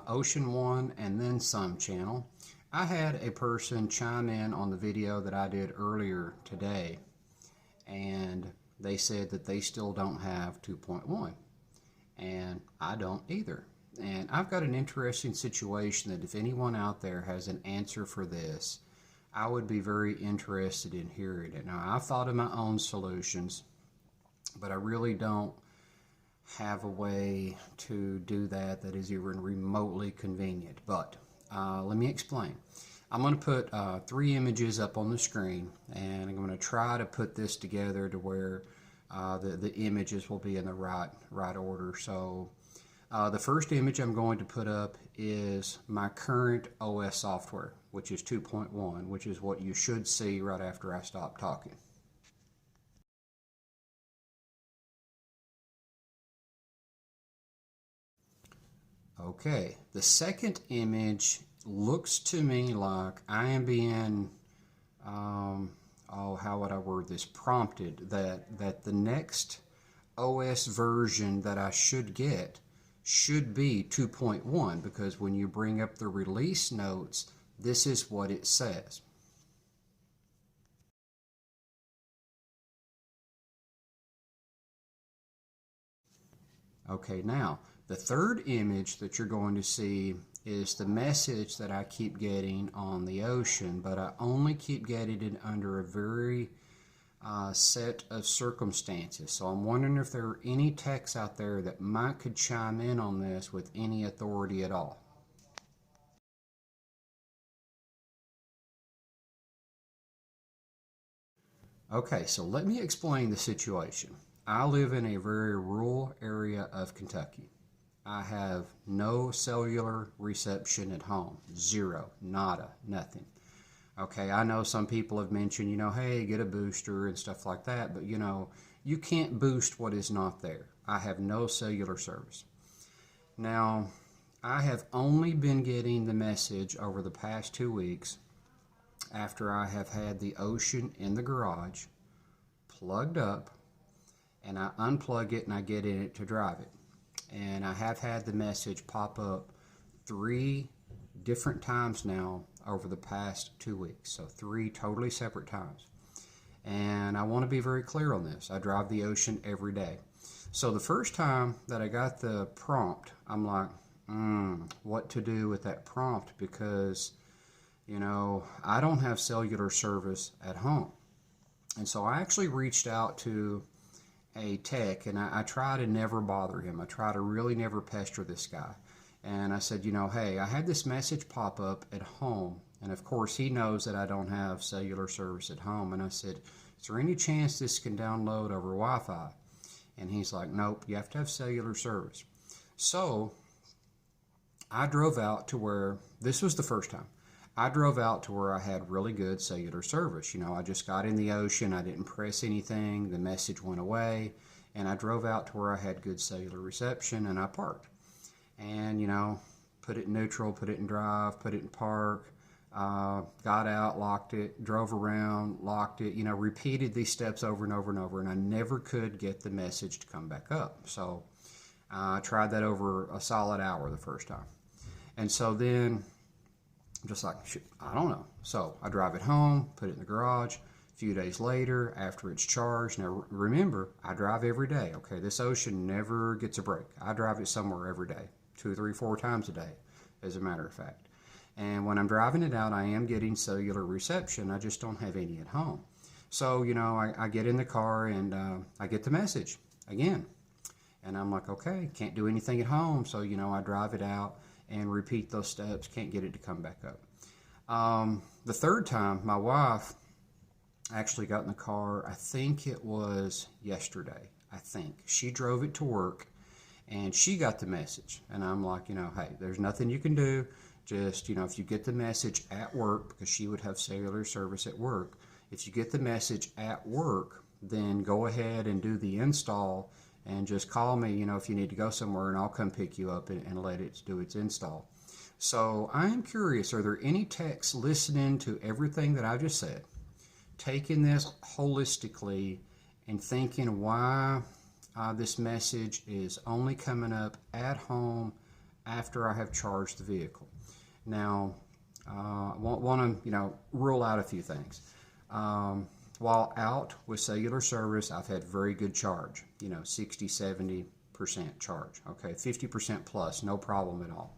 Ocean One and Then Some channel. I had a person chime in on the video that I did earlier today, and they said that they still don't have 2.1, and I don't either. And I've got an interesting situation that if anyone out there has an answer for this, I would be very interested in hearing it. Now, I've thought of my own solutions, but I really don't have a way to do that that is even remotely convenient. But let me explain. I'm going to put 3 images up on the screen, and I'm going to try to put this together to where the images will be in the right order. So the first image I'm going to put up is my current OS software, which is 2.1, which is what you should see right after I stop talking. Okay, the second image looks to me like I am being, how would I word this, prompted that the next OS version that I should get should be 2.1, because when you bring up the release notes, this is what it says. Okay, now the third image that you're going to see is the message that I keep getting on the Ocean, but I only keep getting it under a very set of circumstances. So I'm wondering if there are any techs out there that could chime in on this with any authority at all. Okay, so let me explain the situation. I live in a very rural area of Kentucky. I have no cellular reception at home. Zero, nada, nothing. Okay, I know some people have mentioned, hey, get a booster and stuff like that, but you can't boost what is not there. I have no cellular service. Now, I have only been getting the message over the past 2 weeks after I have had the Ocean in the garage, plugged up, and I unplug it and I get in it to drive it. And I have had the message pop up 3 different times now over the past 2 weeks. So 3 totally separate times. And I want to be very clear on this. I drive the Ocean every day. So the first time that I got the prompt, I'm like, what to do with that prompt, because I don't have cellular service at home. And so I actually reached out to a tech, and I try to never bother him. I try to really never pester this guy. And I said, hey, I had this message pop up at home. And of course, he knows that I don't have cellular service at home. And I said, is there any chance this can download over Wi-Fi? And he's like, nope, you have to have cellular service. So I drove out to where, this was the first time, I drove out to where I had really good cellular service. I just got in the Ocean, I didn't press anything, the message went away, and I drove out to where I had good cellular reception, and I parked. And, put it in neutral, put it in drive, put it in park, got out, locked it, drove around, locked it, repeated these steps over and over and over, and I never could get the message to come back up. So I tried that over a solid hour the first time. And so then, just like, I don't know. So I drive it home, put it in the garage. A few days later, after it's charged, now remember, I drive every day, okay? This Ocean never gets a break. I drive it somewhere every day, 2, 3, 4 times a day, as a matter of fact. And when I'm driving it out, I am getting cellular reception. I just don't have any at home. So, I get in the car and I get the message again. And I'm like, okay, can't do anything at home. So, I drive it out and repeat those steps, can't get it to come back up. The third time, my wife actually got in the car, I think it was yesterday, She drove it to work, and she got the message. And I'm like, hey, there's nothing you can do. Just, if you get the message at work, because she would have cellular service at work, if you get the message at work, then go ahead and do the install and just call me, if you need to go somewhere, and I'll come pick you up and let it do its install. So I am curious, are there any techs listening to everything that I just said, taking this holistically and thinking why this message is only coming up at home after I have charged the vehicle. Now, I want to rule out a few things. While out with cellular service, I've had very good charge, 60, 70% charge, okay, 50% plus, no problem at all.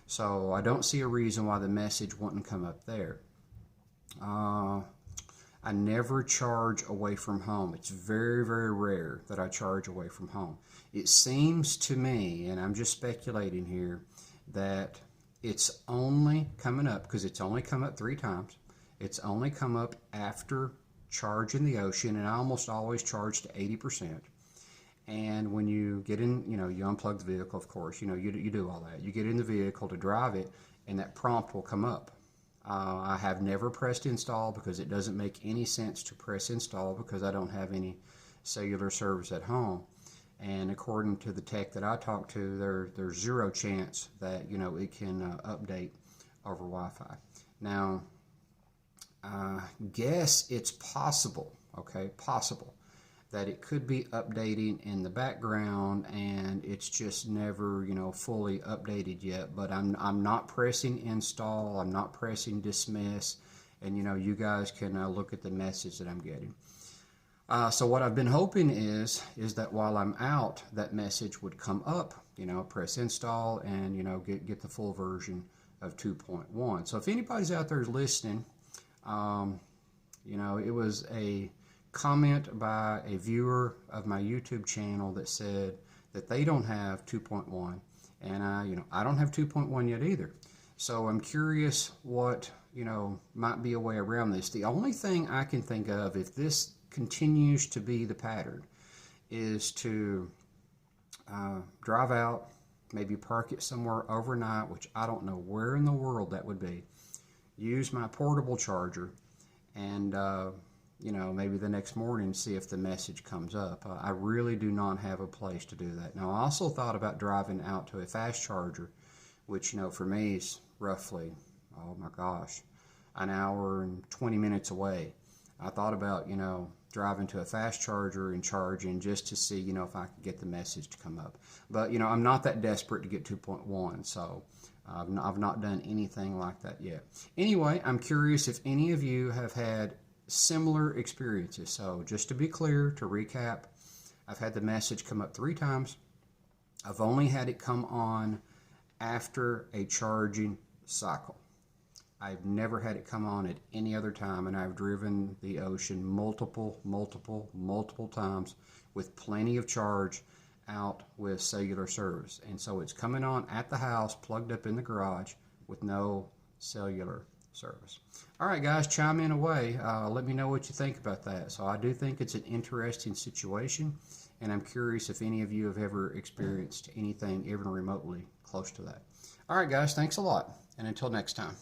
So I don't see a reason why the message wouldn't come up there. I never charge away from home. It's very, very rare that I charge away from home. It seems to me, and I'm just speculating here, that it's only coming up, because it's only come up 3 times. It's only come up after charging the Ocean, and I almost always charge to 80%. And when you get in, you unplug the vehicle, of course, you do all that. You get in the vehicle to drive it, and that prompt will come up. I have never pressed install because it doesn't make any sense to press install because I don't have any cellular service at home. And according to the tech that I talked to, there's 0 chance that, it can update over Wi-Fi. Now, I guess it's possible, that it could be updating in the background and it's just never, fully updated yet. But I'm not pressing install, I'm not pressing dismiss, and you guys can look at the message that I'm getting. So what I've been hoping is that while I'm out, that message would come up, press install and, get the full version of 2.1. So if anybody's out there listening, it was a comment by a viewer of my YouTube channel that said that they don't have 2.1, and I don't have 2.1 yet either. So I'm curious what, might be a way around this. The only thing I can think of, if this continues to be the pattern, is to drive out, maybe park it somewhere overnight, which I don't know where in the world that would be, use my portable charger, and maybe the next morning see if the message comes up. I really do not have a place to do that. Now, I also thought about driving out to a fast charger, which, for me is roughly, oh my gosh, an hour and 20 minutes away. I thought about, driving to a fast charger and charging just to see, if I could get the message to come up. But, I'm not that desperate to get 2.1, so I've not done anything like that yet. Anyway, I'm curious if any of you have had similar experiences. So just to be clear, to recap, I've had the message come up 3 times. I've only had it come on after a charging cycle. I've never had it come on at any other time, and I've driven the Ocean multiple times with plenty of charge out with cellular service. And so it's coming on at the house, plugged up in the garage with no cellular service. All right, guys, chime in away. Let me know what you think about that. So I do think it's an interesting situation, and I'm curious if any of you have ever experienced anything even remotely close to that. All right, guys, thanks a lot, and until next time.